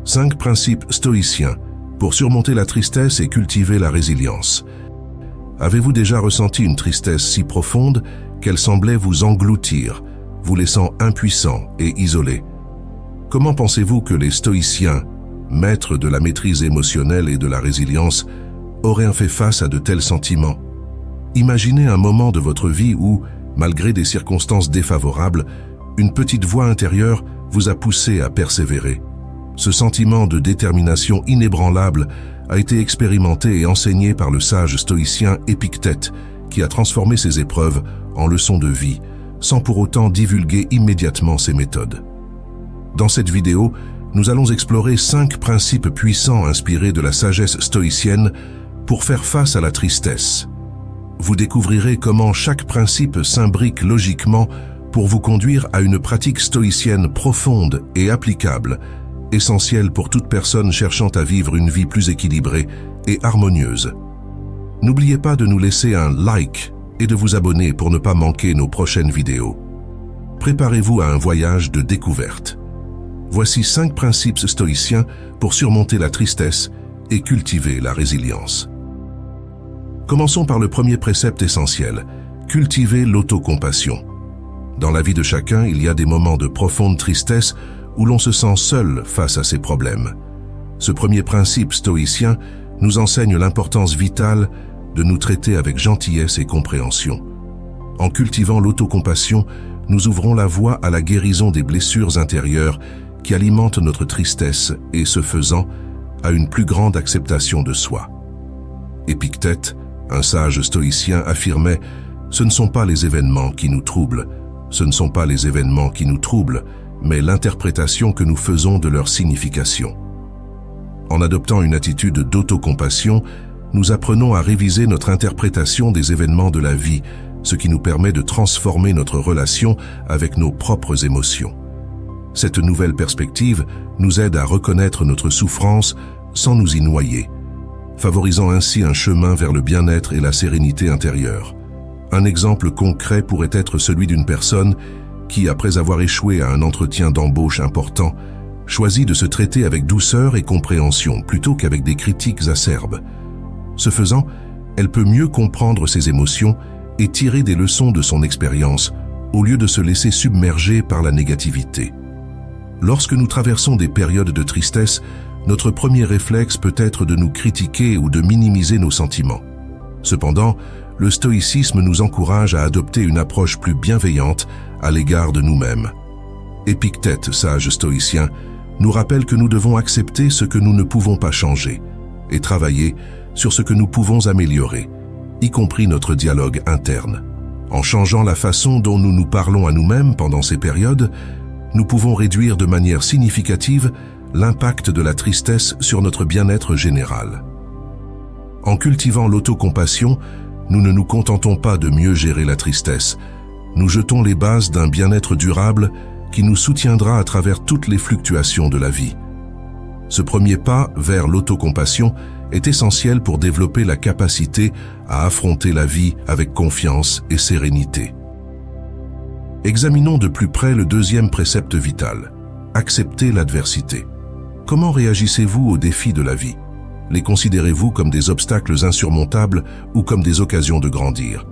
5 principes stoïciens pour surmonter la tristesse et cultiver la résilience. Avez-vous déjà ressenti une tristesse si profonde qu'elle semblait vous engloutir, vous laissant impuissant et isolé? Comment pensez-vous que les stoïciens, maîtres de la maîtrise émotionnelle et de la résilience, auraient fait face à de tels sentiments? Imaginez un moment de votre vie où, malgré des circonstances défavorables, une petite voix intérieure vous a poussé à persévérer. Ce sentiment de détermination inébranlable a été expérimenté et enseigné par le sage stoïcien Épictète, qui a transformé ses épreuves en leçons de vie, sans pour autant divulguer immédiatement ses méthodes. Dans cette vidéo, nous allons explorer 5 principes puissants inspirés de la sagesse stoïcienne pour faire face à la tristesse. Vous découvrirez comment chaque principe s'imbrique logiquement pour vous conduire à une pratique stoïcienne profonde et applicable, essentielle pour toute personne cherchant à vivre une vie plus équilibrée et harmonieuse. N'oubliez pas de nous laisser un like et de vous abonner pour ne pas manquer nos prochaines vidéos. Préparez-vous à un voyage de découverte. Voici 5 principes stoïciens pour surmonter la tristesse et cultiver la résilience. Commençons par le premier précepte essentiel, cultiver l'autocompassion. Dans la vie de chacun, il y a des moments de profonde tristesse où l'on se sent seul face à ses problèmes. Ce premier principe stoïcien nous enseigne l'importance vitale de nous traiter avec gentillesse et compréhension. En cultivant l'autocompassion, nous ouvrons la voie à la guérison des blessures intérieures qui alimentent notre tristesse et, ce faisant, à une plus grande acceptation de soi. Épictète, un sage stoïcien, affirmait « Ce ne sont pas les événements qui nous troublent, ce ne sont pas les événements qui nous troublent, mais l'interprétation que nous faisons de leur signification. » En adoptant une attitude d'autocompassion, nous apprenons à réviser notre interprétation des événements de la vie, ce qui nous permet de transformer notre relation avec nos propres émotions. Cette nouvelle perspective nous aide à reconnaître notre souffrance sans nous y noyer, favorisant ainsi un chemin vers le bien-être et la sérénité intérieure. Un exemple concret pourrait être celui d'une personne qui, après avoir échoué à un entretien d'embauche important, choisit de se traiter avec douceur et compréhension plutôt qu'avec des critiques acerbes. Ce faisant, elle peut mieux comprendre ses émotions et tirer des leçons de son expérience au lieu de se laisser submerger par la négativité. Lorsque nous traversons des périodes de tristesse, notre premier réflexe peut être de nous critiquer ou de minimiser nos sentiments. Cependant, le stoïcisme nous encourage à adopter une approche plus bienveillante à l'égard de nous-mêmes. Épictète, sage stoïcien, nous rappelle que nous devons accepter ce que nous ne pouvons pas changer et travailler sur ce que nous pouvons améliorer, y compris notre dialogue interne. En changeant la façon dont nous nous parlons à nous-mêmes pendant ces périodes, nous pouvons réduire de manière significative l'impact de la tristesse sur notre bien-être général. En cultivant l'autocompassion, nous ne nous contentons pas de mieux gérer la tristesse, nous jetons les bases d'un bien-être durable qui nous soutiendra à travers toutes les fluctuations de la vie. Ce premier pas vers l'autocompassion est essentiel pour développer la capacité à affronter la vie avec confiance et sérénité. Examinons de plus près le deuxième précepte vital, accepter l'adversité. Comment réagissez-vous aux défis de la vie? Les considérez-vous comme des obstacles insurmontables ou comme des occasions de grandir?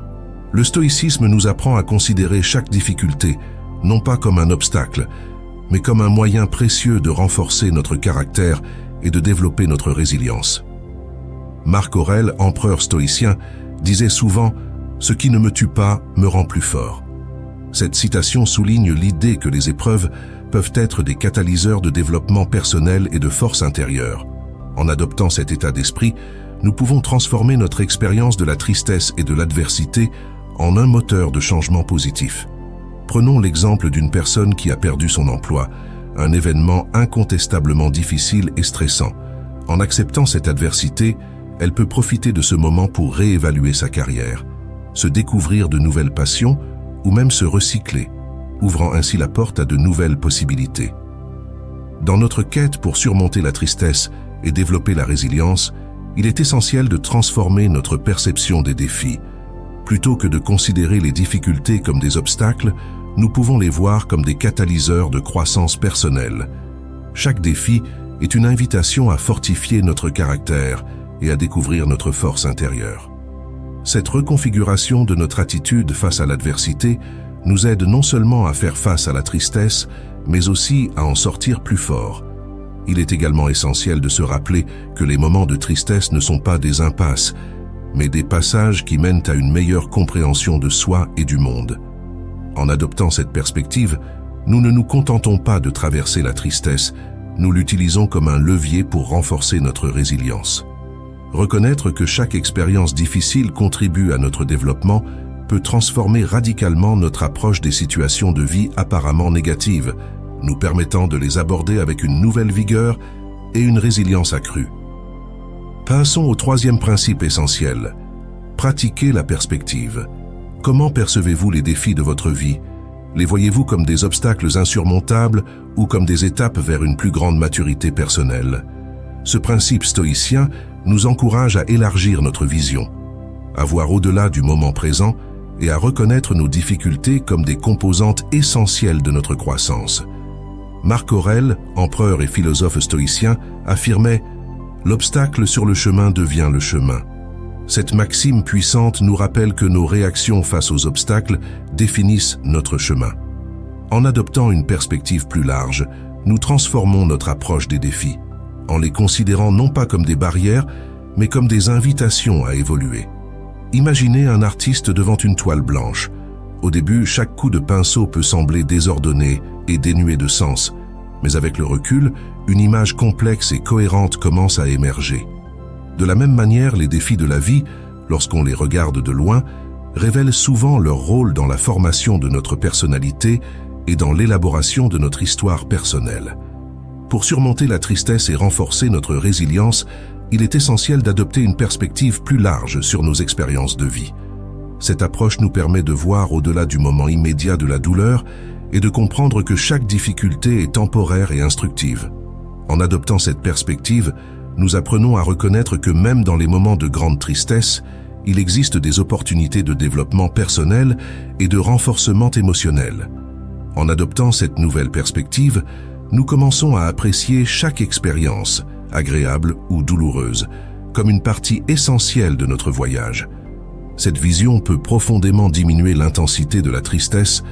Le stoïcisme nous apprend à considérer chaque difficulté, non pas comme un obstacle, mais comme un moyen précieux de renforcer notre caractère et de développer notre résilience. Marc Aurèle, empereur stoïcien, disait souvent « Ce qui ne me tue pas me rend plus fort ». Cette citation souligne l'idée que les épreuves peuvent être des catalyseurs de développement personnel et de force intérieure. En adoptant cet état d'esprit, nous pouvons transformer notre expérience de la tristesse et de l'adversité en un moteur de changement positif. Prenons l'exemple d'une personne qui a perdu son emploi, un événement incontestablement difficile et stressant. En acceptant cette adversité, elle peut profiter de ce moment pour réévaluer sa carrière, se découvrir de nouvelles passions ou même se recycler, ouvrant ainsi la porte à de nouvelles possibilités. Dans notre quête pour surmonter la tristesse et développer la résilience, il est essentiel de transformer notre perception des défis. Plutôt que de considérer les difficultés comme des obstacles, nous pouvons les voir comme des catalyseurs de croissance personnelle. Chaque défi est une invitation à fortifier notre caractère et à découvrir notre force intérieure. Cette reconfiguration de notre attitude face à l'adversité nous aide non seulement à faire face à la tristesse, mais aussi à en sortir plus fort. Il est également essentiel de se rappeler que les moments de tristesse ne sont pas des impasses, mais des passages qui mènent à une meilleure compréhension de soi et du monde. En adoptant cette perspective, nous ne nous contentons pas de traverser la tristesse, nous l'utilisons comme un levier pour renforcer notre résilience. Reconnaître que chaque expérience difficile contribue à notre développement peut transformer radicalement notre approche des situations de vie apparemment négatives, nous permettant de les aborder avec une nouvelle vigueur et une résilience accrue. Passons au troisième principe essentiel. Pratiquez la perspective. Comment percevez-vous les défis de votre vie? Les voyez-vous comme des obstacles insurmontables ou comme des étapes vers une plus grande maturité personnelle? Ce principe stoïcien nous encourage à élargir notre vision, à voir au-delà du moment présent et à reconnaître nos difficultés comme des composantes essentielles de notre croissance. Marc Aurèle, empereur et philosophe stoïcien, affirmait « L'obstacle sur le chemin devient le chemin ». Cette maxime puissante nous rappelle que nos réactions face aux obstacles définissent notre chemin. En adoptant une perspective plus large, nous transformons notre approche des défis, en les considérant non pas comme des barrières, mais comme des invitations à évoluer. Imaginez un artiste devant une toile blanche. Au début, chaque coup de pinceau peut sembler désordonné et dénué de sens, mais avec le recul, une image complexe et cohérente commence à émerger. De la même manière, les défis de la vie, lorsqu'on les regarde de loin, révèlent souvent leur rôle dans la formation de notre personnalité et dans l'élaboration de notre histoire personnelle. Pour surmonter la tristesse et renforcer notre résilience, il est essentiel d'adopter une perspective plus large sur nos expériences de vie. Cette approche nous permet de voir au-delà du moment immédiat de la douleur et de comprendre que chaque difficulté est temporaire et instructive. En adoptant cette perspective, nous apprenons à reconnaître que même dans les moments de grande tristesse, il existe des opportunités de développement personnel et de renforcement émotionnel. En adoptant cette nouvelle perspective, nous commençons à apprécier chaque expérience, agréable ou douloureuse, comme une partie essentielle de notre voyage. Cette vision peut profondément diminuer l'intensité de la tristesse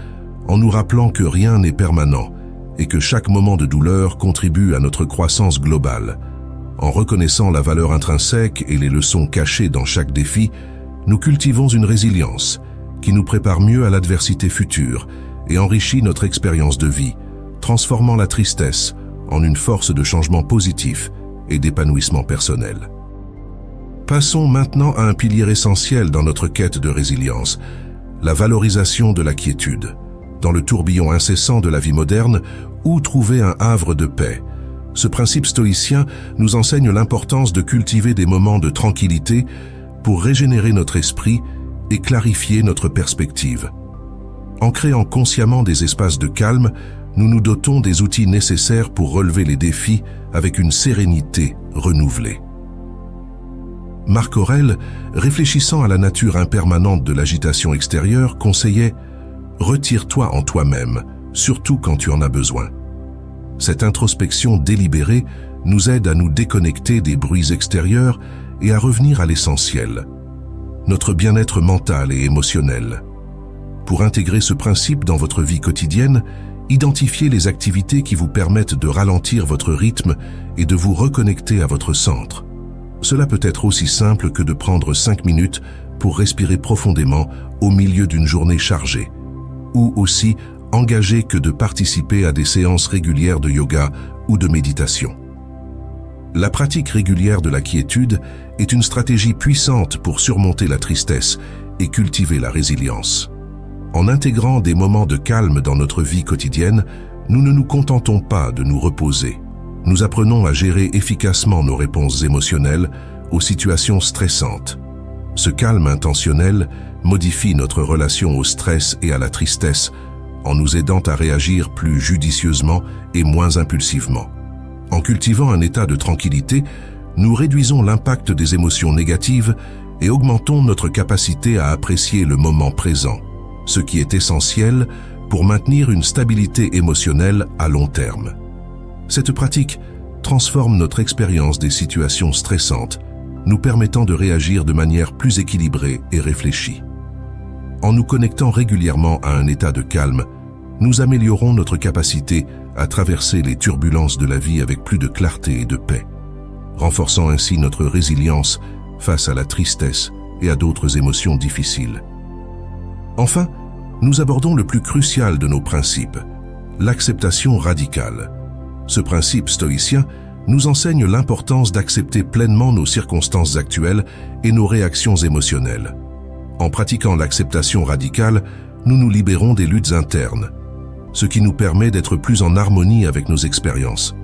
en nous rappelant que rien n'est permanent et que chaque moment de douleur contribue à notre croissance globale. En reconnaissant la valeur intrinsèque et les leçons cachées dans chaque défi, nous cultivons une résilience qui nous prépare mieux à l'adversité future et enrichit notre expérience de vie, transformant la tristesse en une force de changement positif et d'épanouissement personnel. Passons maintenant à un pilier essentiel dans notre quête de résilience, la valorisation de la quiétude. Dans le tourbillon incessant de la vie moderne, où trouver un havre de paix? Ce principe stoïcien nous enseigne l'importance de cultiver des moments de tranquillité pour régénérer notre esprit et clarifier notre perspective. En créant consciemment des espaces de calme, nous nous dotons des outils nécessaires pour relever les défis avec une sérénité renouvelée. Marc Aurèle, réfléchissant à la nature impermanente de l'agitation extérieure, conseillait « Retire-toi en toi-même, surtout quand tu en as besoin ». Cette introspection délibérée nous aide à nous déconnecter des bruits extérieurs et à revenir à l'essentiel, notre bien-être mental et émotionnel. Pour intégrer ce principe dans votre vie quotidienne, identifiez les activités qui vous permettent de ralentir votre rythme et de vous reconnecter à votre centre. Cela peut être aussi simple que de prendre 5 minutes pour respirer profondément au milieu d'une journée chargée, ou aussi engagé que de participer à des séances régulières de yoga ou de méditation. La pratique régulière de la quiétude est une stratégie puissante pour surmonter la tristesse et cultiver la résilience. En intégrant des moments de calme dans notre vie quotidienne, nous ne nous contentons pas de nous reposer. Nous apprenons à gérer efficacement nos réponses émotionnelles aux situations stressantes. Ce calme intentionnel modifie notre relation au stress et à la tristesse en nous aidant à réagir plus judicieusement et moins impulsivement. En cultivant un état de tranquillité, nous réduisons l'impact des émotions négatives et augmentons notre capacité à apprécier le moment présent, ce qui est essentiel pour maintenir une stabilité émotionnelle à long terme. Cette pratique transforme notre expérience des situations stressantes, nous permettant de réagir de manière plus équilibrée et réfléchie. En nous connectant régulièrement à un état de calme, nous améliorons notre capacité à traverser les turbulences de la vie avec plus de clarté et de paix, renforçant ainsi notre résilience face à la tristesse et à d'autres émotions difficiles. Enfin, nous abordons le plus crucial de nos principes, l'acceptation radicale. Ce principe stoïcien nous enseigne l'importance d'accepter pleinement nos circonstances actuelles et nos réactions émotionnelles. En pratiquant l'acceptation radicale, nous nous libérons des luttes internes, ce qui nous permet d'être plus en harmonie avec nos expériences.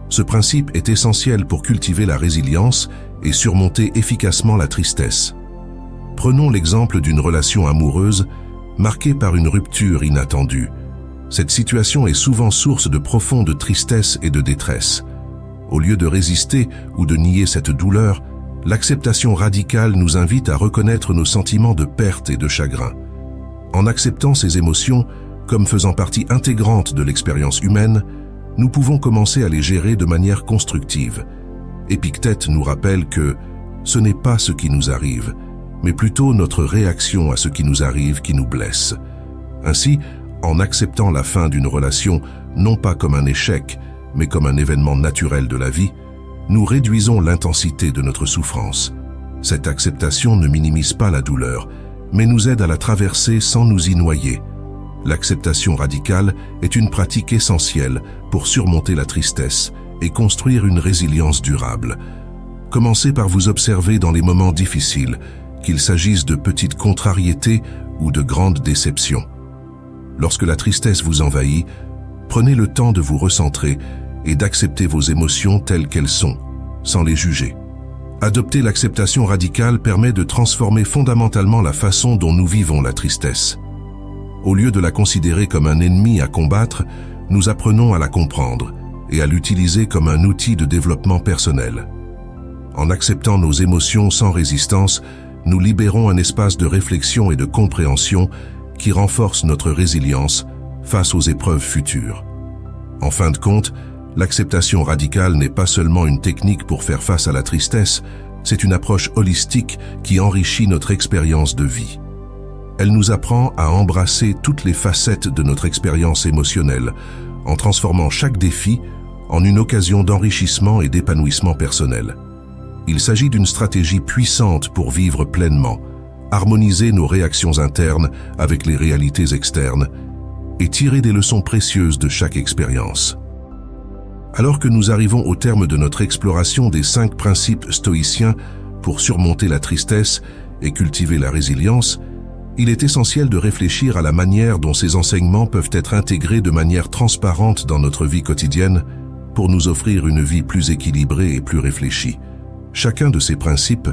Ce principe est essentiel pour cultiver la résilience et surmonter efficacement la tristesse. Prenons l'exemple d'une relation amoureuse marquée par une rupture inattendue. Cette situation est souvent source de profonde tristesse et de détresse. Au lieu de résister ou de nier cette douleur, l'acceptation radicale nous invite à reconnaître nos sentiments de perte et de chagrin. En acceptant ces émotions comme faisant partie intégrante de l'expérience humaine, nous pouvons commencer à les gérer de manière constructive. Épictète nous rappelle que ce n'est pas ce qui nous arrive, mais plutôt notre réaction à ce qui nous arrive qui nous blesse. Ainsi, en acceptant la fin d'une relation non pas comme un échec, mais comme un événement naturel de la vie, nous réduisons l'intensité de notre souffrance. Cette acceptation ne minimise pas la douleur, mais nous aide à la traverser sans nous y noyer. L'acceptation radicale est une pratique essentielle pour surmonter la tristesse et construire une résilience durable. Commencez par vous observer dans les moments difficiles, qu'il s'agisse de petites contrariétés ou de grandes déceptions. Lorsque la tristesse vous envahit, prenez le temps de vous recentrer et d'accepter vos émotions telles qu'elles sont, sans les juger. Adopter l'acceptation radicale permet de transformer fondamentalement la façon dont nous vivons la tristesse. Au lieu de la considérer comme un ennemi à combattre, nous apprenons à la comprendre et à l'utiliser comme un outil de développement personnel. En acceptant nos émotions sans résistance, nous libérons un espace de réflexion et de compréhension qui renforce notre résilience face aux épreuves futures. En fin de compte, l'acceptation radicale n'est pas seulement une technique pour faire face à la tristesse, c'est une approche holistique qui enrichit notre expérience de vie. Elle nous apprend à embrasser toutes les facettes de notre expérience émotionnelle, en transformant chaque défi en une occasion d'enrichissement et d'épanouissement personnel. Il s'agit d'une stratégie puissante pour vivre pleinement, harmoniser nos réactions internes avec les réalités externes et tirer des leçons précieuses de chaque expérience. Alors que nous arrivons au terme de notre exploration des 5 principes stoïciens pour surmonter la tristesse et cultiver la résilience, il est essentiel de réfléchir à la manière dont ces enseignements peuvent être intégrés de manière transparente dans notre vie quotidienne pour nous offrir une vie plus équilibrée et plus réfléchie. Chacun de ces principes,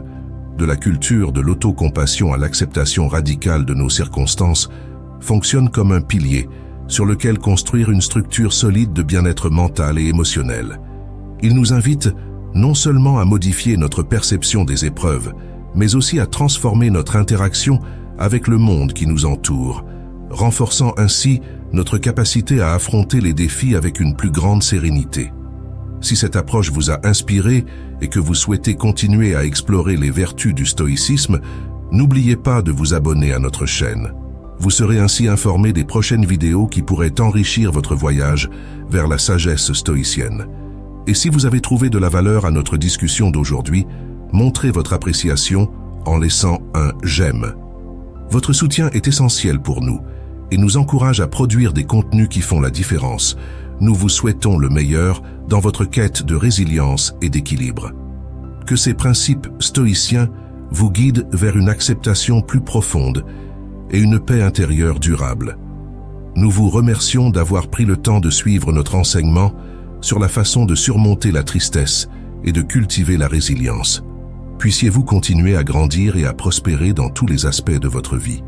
de la culture de l'autocompassion à l'acceptation radicale de nos circonstances, fonctionne comme un pilier sur lequel construire une structure solide de bien-être mental et émotionnel. Il nous invite non seulement à modifier notre perception des épreuves, mais aussi à transformer notre interaction avec le monde qui nous entoure, renforçant ainsi notre capacité à affronter les défis avec une plus grande sérénité. Si cette approche vous a inspiré et que vous souhaitez continuer à explorer les vertus du stoïcisme, n'oubliez pas de vous abonner à notre chaîne. Vous serez ainsi informé des prochaines vidéos qui pourraient enrichir votre voyage vers la sagesse stoïcienne. Et si vous avez trouvé de la valeur à notre discussion d'aujourd'hui, montrez votre appréciation en laissant un « j'aime ». Votre soutien est essentiel pour nous et nous encourage à produire des contenus qui font la différence. Nous vous souhaitons le meilleur dans votre quête de résilience et d'équilibre. Que ces principes stoïciens vous guident vers une acceptation plus profonde et une paix intérieure durable. Nous vous remercions d'avoir pris le temps de suivre notre enseignement sur la façon de surmonter la tristesse et de cultiver la résilience. Puissiez-vous continuer à grandir et à prospérer dans tous les aspects de votre vie.